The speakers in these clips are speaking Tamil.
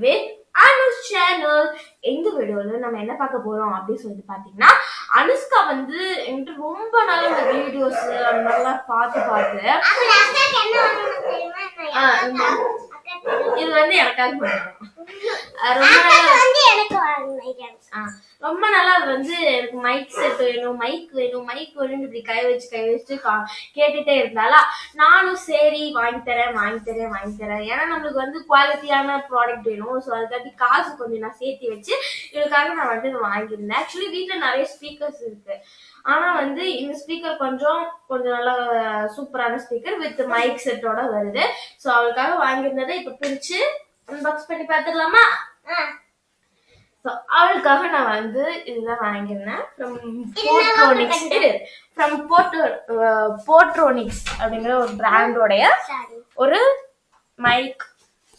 with Anush channel. இந்த வீடியோல நம்ம என்ன பார்க்க போறோம் அப்படின்னு சொல்லிட்டு பாத்தீங்கன்னா, அனுஷ்கா வந்து என்கிட்ட ரொம்ப நாள் இந்த வீடியோஸ் அந்த மாதிரிலாம் பார்த்து இது வந்து எனக்காக பண்ணுறோம். ரொம்ப நாளா அது வந்து எனக்கு மைக் செட் வேணும், மைக் வேணும்னு இப்படி கை வச்சு கேட்டுட்டே இருந்தாலா, நானும் சரி வாங்கி தரேன். ஏன்னா நம்மளுக்கு வந்து குவாலிட்டியான ப்ராடக்ட் வேணும். ஸோ அதுக்காட்டி காசு கொஞ்சம் நான் சேர்த்து வச்சு இதுக்காக நான் வந்து வாங்கியிருந்தேன். ஆக்சுவலி வீட்டில் நிறைய ஸ்பீக்கர்ஸ் இருக்கு. ஆனா வந்து இந்த ஸ்பீக்கர் கொஞ்சம் நல்லா சூப்பரான ஸ்பீக்கர் வித் மைக் செட்டோட வருது. ஸோ அவளுக்காக வாங்கியிருந்ததை இப்ப பிரிச்சு அன்பாக்ஸ் பண்ணி பார்த்துக்கலாமா? அவளுக்காக நான் வந்து இதுதான் வாங்கியிருந்தேன் ஃப்ரம் போட்ரோனிக்ஸ் அப்படிங்கிற ஒரு பிராண்டோடைய ஒரு மைக்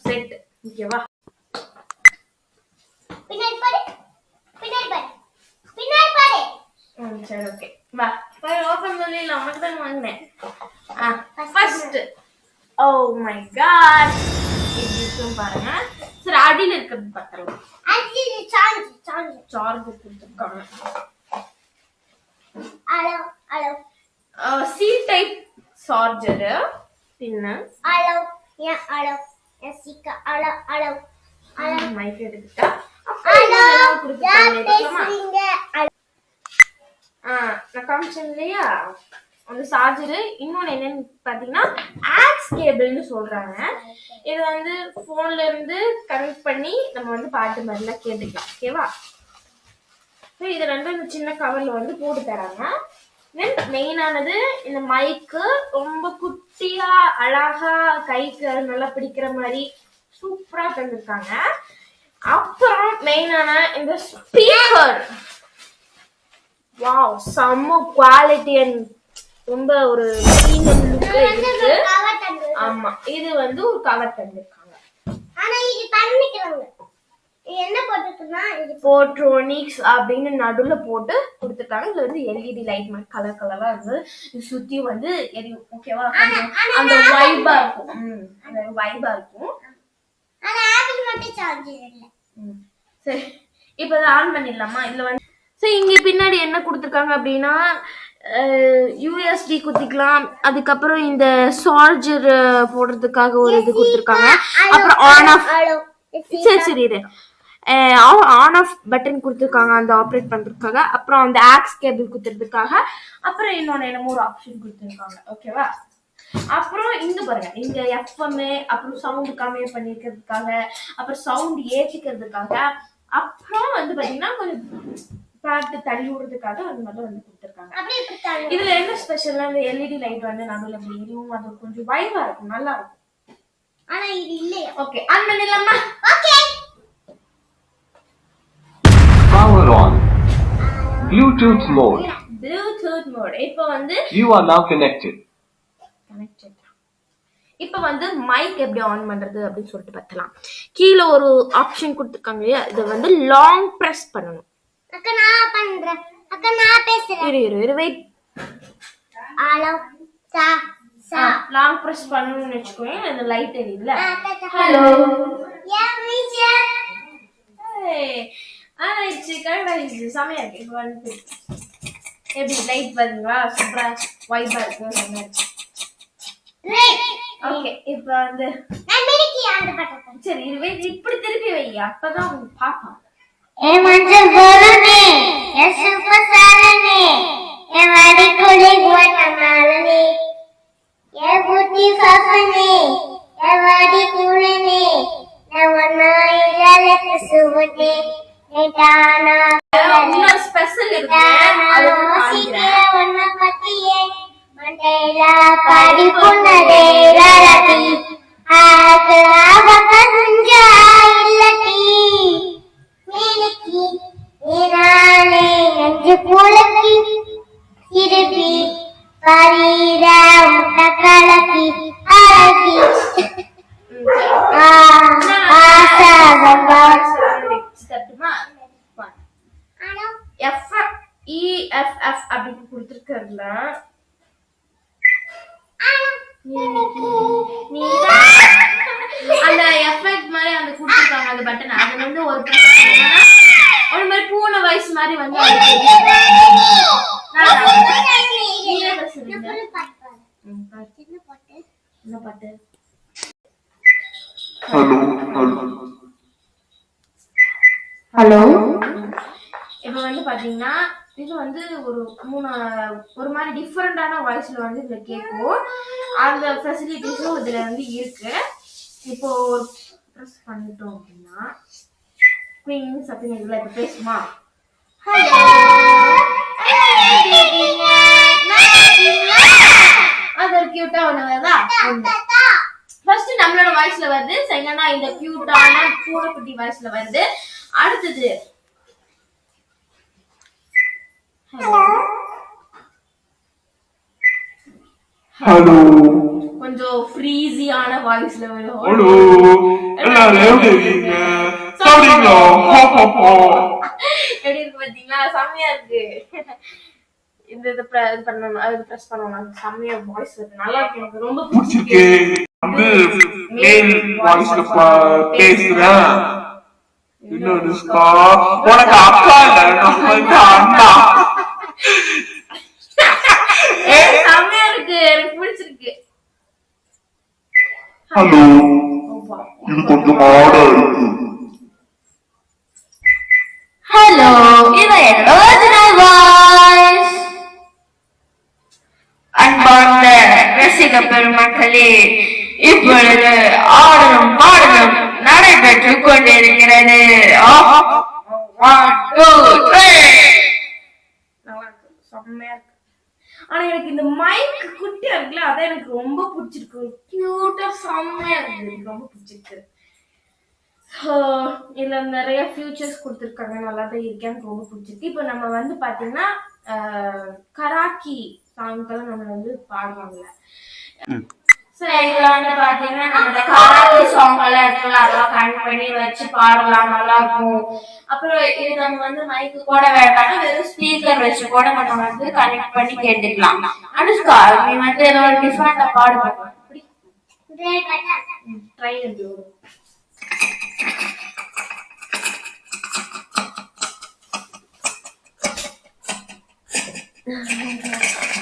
செட். ஓகேவா? சரி, ஓகே, வா ஓபன் பண்ணிடலாம். உனக்கு தான் வாங்கினேன். ஃபர்ஸ்ட், ஓ மை காட், இது பாருங்க. சரி, அடியில இருக்கிறது பார்க்கலாம். சார்ஜ் கொடுத்துருக்காங்க. C type charger. பின்ன மைக் எடுத்துட்டா நான் காமிச்சேன் இல்லையா அந்த சார்ஜரு. இன்னொன்னு என்னன்னு பாத்தீங்கன்னா ஆக்ஸ் கேபிள்னு சொல்றாங்க. இது வந்து போன்ல இருந்து கனெக்ட் பண்ணி நம்ம வந்து பாட்டு மாதிரிலாம் கேட்டுக்கலாம். ஓகேவா? இது ரெண்டும் இந்த சின்ன கவர்ல வந்து போட்டு தராங்க. தென் மெயினானது இந்த மைக்கு ரொம்ப குட்டியா அழகா கைக்கு நல்லா பிடிக்கிற மாதிரி சூப்பரா தந்திருக்காங்க. அப்புறம் மெயினான இந்த ஸ்பீக்கர், வாவ், செம்ம குவாலிட்டி அண்ட் ரொம்ப ஒரு ப்ரீமியம் லுக்ல இருக்கு. ஆமா, இது வந்து ஒரு கவர் தந்திருக்காங்க. ஆனா இது பண்ணிக்கிறாங்க. என்ன போட்டுருக்குன்னா இது போட்ரோனிக்ஸ் அப்படின்னு நடுவுல போட்டு கொடுத்துட்டாங்க. இதுல வந்து எல்இடி லைட் மாதிரி கலர் கலரா இருக்கு. இது சுத்தி வந்து எரியும். ஓகேவா? அந்த வைபா இருக்கும். ஆனா ஆப்பிள் மட்டும் சார்ஜ் இல்ல. சரி, இப்போ இத ஆன் பண்ணிடலாமா? இதுல வந்து சரி, இங்க பின்னாடி என்ன கொடுத்துருக்காங்க அப்படின்னா யூஎஸ்டி குத்திக்கலாம். அதுக்கப்புறம் இந்த சார்ஜர் போடுறதுக்காக ஒரு இது கொடுத்துருக்காங்க. அப்புறம் ஆன் ஆஃப், சரி இது ஆன் ஆஃப் பட்டன் கொடுத்துருக்காங்க அந்த ஆப்ரேட் பண்றதுக்காக. அப்புறம் அந்த ஆக்ஸ் கேபிள் குத்துறதுக்காக. அப்புறம் இன்னொன்னு என்னமோ ஒரு ஆப்ஷன் கொடுத்துருக்காங்க. ஓகேவா? அப்புறம் இங்க பாருங்க, இங்க எஃப்எம், அப்புறம் சவுண்ட் கம்மி பண்ணிக்கிறதுக்காக, அப்புறம் சவுண்ட் ஏற்றிக்கிறதுக்காக, அப்புறம் வந்து பாத்தீங்கன்னா கொஞ்சம் பாட்டு தள்ளி விடுறதுக்காக அது மாதிரி வந்து கொடுத்துருக்காங்க. இதுல என்ன ஸ்பெஷல்னா இந்த எல்இடி லைட் வந்து நடுவில் அப்படி எரியும். அது கொஞ்சம் வைபா இருக்கும், நல்லா இருக்கும். ஆனா இது இல்லையா? ஓகே, ஆன் பண்ணிடலாமா? Okay. Power on. Bluetooth mode. இப்போ வந்து You are now connected. இப்ப வந்து மைக் எப்படி ஆன் பண்றது அப்படின்னு சொல்லிட்டு பார்த்தலாம். கீழே ஒரு ஆப்ஷன் கொடுத்துருக்காங்க இல்லையா, இதை வந்து லாங் பிரஸ் பண்ணணும். அக்கா நான் பண்றேன். அக்கா நான் பேசுறேன். இரு வெயிட். ஹலோ சா சா லாங் பிரஸ் பண்ணனும்னு வெச்சுக்கோங்க. அந்த லைட் எரியுதுல. ஹலோ யா மீஜா. ஏய் ஆயிடுச்சு, கரெக்டா இருக்கு. சமையா இருக்கு. இப்போ வந்து எப்படி லைட் பாருங்களா, சூப்பரா வைபா இருக்கு. சமையா இருக்கு. ஓகே, இப்போ வந்து நான் மினிக்கி ஆன் பண்றேன். சரி, இரு இப்படி திருப்பி வை, அப்பதான் உங்களுக்கு பாப்பா. ஏ மஞ்சள் போலனே, ஏ சூப்பர் சாலனே, ஏ வாடி கோலி குவட்டமாலனே, ஏ புத்தி சாசனே, ஏ வாடி கூலனே, நவனா இலாலே சுவதே, ஏடானா இன்னொரு ஸ்பெஷல் இருக்கு. அது சீக்கிர ஒன்ன பத்தியே மண்டேலா பாடி புன்னதே லாலதி ஆகலா பக்கஞ்சா இல்லதி மினிக்கி நீரானே நெஞ்சு புலக்கி திருப்பி பரீரா முட்டக்கலக்கி அழகி ஆசா கம்பா ஸ்டெப்மா EFF அப்படின்னு கொடுத்துருக்கல. அந்த எஃபெக்ட் மாதிரி அந்த கொடுத்துருக்காங்க அந்த பட்டன் அது வந்து ஒரு press பண்ணா ஒரு மாதிரி பூனை வாய்ஸ் மாதிரி வந்து நீங்க பேசுறீங்க என்ன பாட்டு ஹலோ இப்ப வந்து பாத்தீங்கன்னா இது வந்து ஒரு மாதிரி டிஃபரெண்டான வாய்ஸ்ல வந்து இதுல கேட்கும் அந்த ஃபெசிலிட்டிஸும் இதுல வந்து இருக்கு இப்போ ப்ரெஸ் பண்ணிட்டோம் அப்படின்னா குயின்ஸ் அப்படின்னு இதுல இப்ப பேசுமா அது ஒரு கியூட்டா ஒண்ணு வருதா ஃபர்ஸ்ட் நம்மளோட வாய்ஸ்ல வருது செகண்டா இந்த கியூட்டான பூனைக்குட்டி வாய்ஸ்ல வருது அடுத்தது ஹலோ கொஞ்சம் ஃப்ரீஸியான வாய்ஸ்ல வரும் ஹலோ எல்லாரும் எப்படி இருக்கீங்க சாப்பிட்டீங்களா எப்படி இருக்கு பாத்தீங்களா செம்மையா இருக்கு இந்த இது பண்ணணும் அது பிரஸ் பண்ணணும் செம்மையா வாய்ஸ் வருது நல்லா இருக்கு எனக்கு ரொம்ப பிடிச்சிருக்கு வந்து மேல் வாய்ஸ்ல பேசுறேன் இன்னொரு உனக்கு அக்கா இல்ல நம்மளுக்கு அண்ணா செம்மையா இருக்கு எனக்கு பிடிச்சிருக்கு ஹலோ இது கொஞ்சம் ஆடா இருக்கு ஹலோ இது என்னோட வாய்ஸ் அன்பார்ந்த ரசிக பெருமக்களே இப்பொழுது ஆடலும் பாடலும் நடைபெற்றுக் கொண்டிருக்கிறது நல்லா இருக்கு செம்மையா இருக்கு ஆனா எனக்கு இந்த மைக் குட்டியா இருக்குல்ல அதான் எனக்கு ரொம்ப பிடிச்சிருக்கு கியூட்டா செம்மையா இருக்கு எனக்கு ரொம்ப பிடிச்சிருக்கு இதுல நிறைய ஃபியூச்சர்ஸ் கொடுத்துருக்காங்க நல்லா தான் இருக்கு எனக்கு ரொம்ப பிடிச்சிருக்கு இப்போ நம்ம வந்து பாத்தீங்கன்னா கராக்கி சாங்க்கெல்லாம் நம்ம வந்து பாடுவாங்கல்ல இதுல வந்து பாத்தீங்கன்னா நம்ம கராக்கி சாங் எல்லாம் இருக்குல்ல அதெல்லாம் கனெக்ட் பண்ணி வச்சு பாடலாம் நல்லா இருக்கும் அப்புறம் இது நம்ம வந்து மைக்கு கூட வேண்டாம் வெறும் ஸ்பீக்கர் வச்சு கூட நம்ம வந்து கனெக்ட் பண்ணி கேட்டுக்கலாம் அனுஷ்கா நீ வந்து ஏதோ ஒரு டிஃபரெண்டா பாடுவாங்க ட்ரை பண்ணி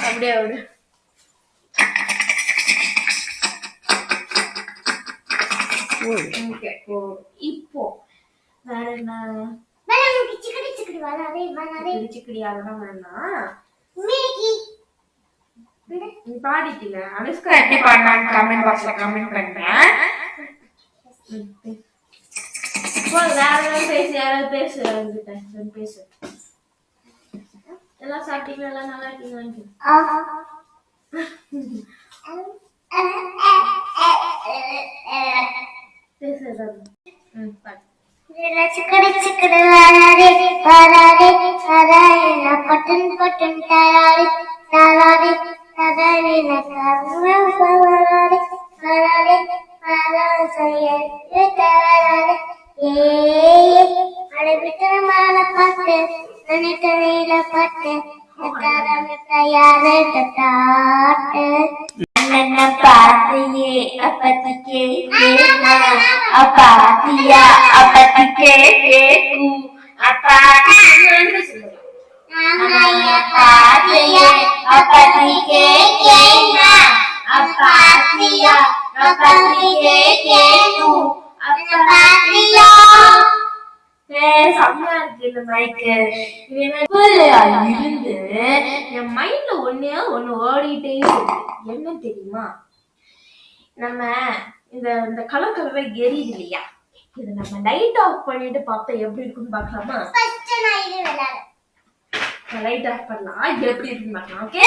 அப்படியே விடு இப்போ வேற என்ன சிக்கடி அதெல்லாம் வேணாம் நீ பாடிட்டில அனுஷ்கா எப்படி பாடினான்னு கமெண்ட் பாக்ஸ்ல கமெண்ட் பண்றேன் வேற ஏதாவது பேசு யாராவது பேசு பேசு எல்லாம் சாப்பிட்டீங்களா எல்லாம் நல்லா இருக்கீங்களா பேசு ஏதாவது சிக்கடி சிக்கடி வராதே வராதே வராதே நான் பட்டன் பட்டன் தராதே தராதே தராதே நான் வராதே வராதே வராதே செய்ய தராதே ஏ அடைவிட்டு மேல பார்த்து நினைத்தனையில பார்த்து தயாரே தட்டாட்டு என்ன பாத்தியே அப்பத்திக்கே அப்பாத்தியா அப்பத்திக்கே அப்பாத்தியே அப்பத்திக்கே அப்பாத்தியா அப்பத்திக்கே அப்பாத்தியா செம்மையா இருக்கு இந்த மைக்கு இருந்து என் மைண்ட்ல ஒண்ணு ஓடிட்டே இருக்கு என்ன தெரியுமா நம்ம இந்த இந்த கலர் கலரை எரியுது இல்லையா இது நம்ம லைட் ஆஃப் பண்ணிட்டு பார்த்தா எப்படி இருக்குன்னு பாக்கலாமா லைட் ஆஃப் பண்ணலாம் எப்படி இருக்குன்னு பார்க்கலாம் okay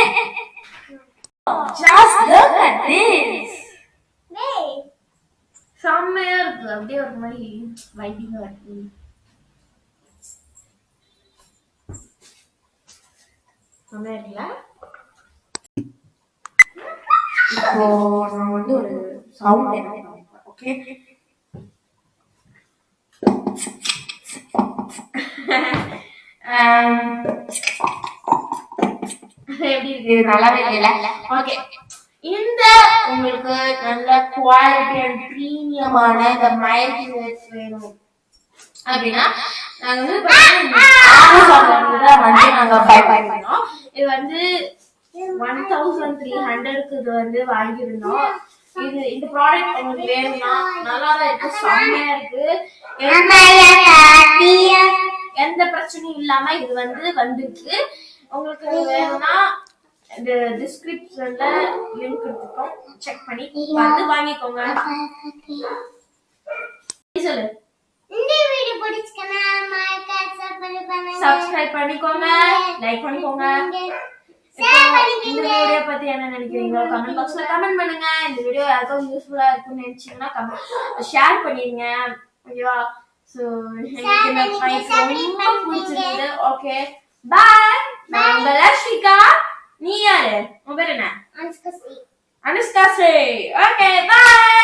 Just look at this. செம்மையா இருக்கு அப்படியே ஒரு மாதிரி வைட்டிங்கா இருக்கு செம்மையா இருக்குல்ல இப்போ நான் வந்து ஒரு சவுண்ட் ஓகே எப்படி இருக்கு நல்லாவே இல்ல ஓகே இந்த உங்களுக்கு நல்ல குவாலிட்டி அண்ட் பிரீமியமான இந்த மைக் வேணும் அப்படின்னா நாங்க வந்து அமேசான்ல தான் வந்து நாங்க பை பண்ணோம். இது வந்து 1300க்கு இது வந்து வாங்கியிருந்தோம். இது இந்த ப்ராடக்ட் உங்களுக்கு வேணும்னா நல்லா தான் இருக்கு, செம்மையா இருக்கு. எந்த பிரச்சனையும் இல்லாம இது வந்து வந்திருக்கு. உங்களுக்கு வேணும்னா இந்த டிஸ்கிரிப்ஷன்ல லிங்க் இருக்கும், செக் பண்ணி பார்த்து வாங்கிக்கோங்க. சொல்லு. இந்த வீடியோ பிடிச்சிருந்தா சப்ஸ்கிரைப் பண்ணிக்கோங்க, லைக் பண்ணிக்கோங்க. இந்த வீடியோ பத்தி என்ன நினைக்கிறீங்க கமெண்ட் பாக்ஸ்ல கமெண்ட் பண்ணுங்க. இந்த வீடியோ யாருக்கும் யூஸ்ஃபுல்லா இருக்கும்னு நினைச்சீங்கன்னா ஷேர் பண்ணிருங்க. ஓகேவா? சோ எனக்கு இந்த மைக் ரொம்ப பிடிச்சிருந்தது. Okay bye. நான் உங்க லக்ஷ்மிகா. நீ யாரு? உன் பேர் என்ன? அனுஷ்கா. அனுஷ்கா ஸ்ரீ. ஓகே பாய்.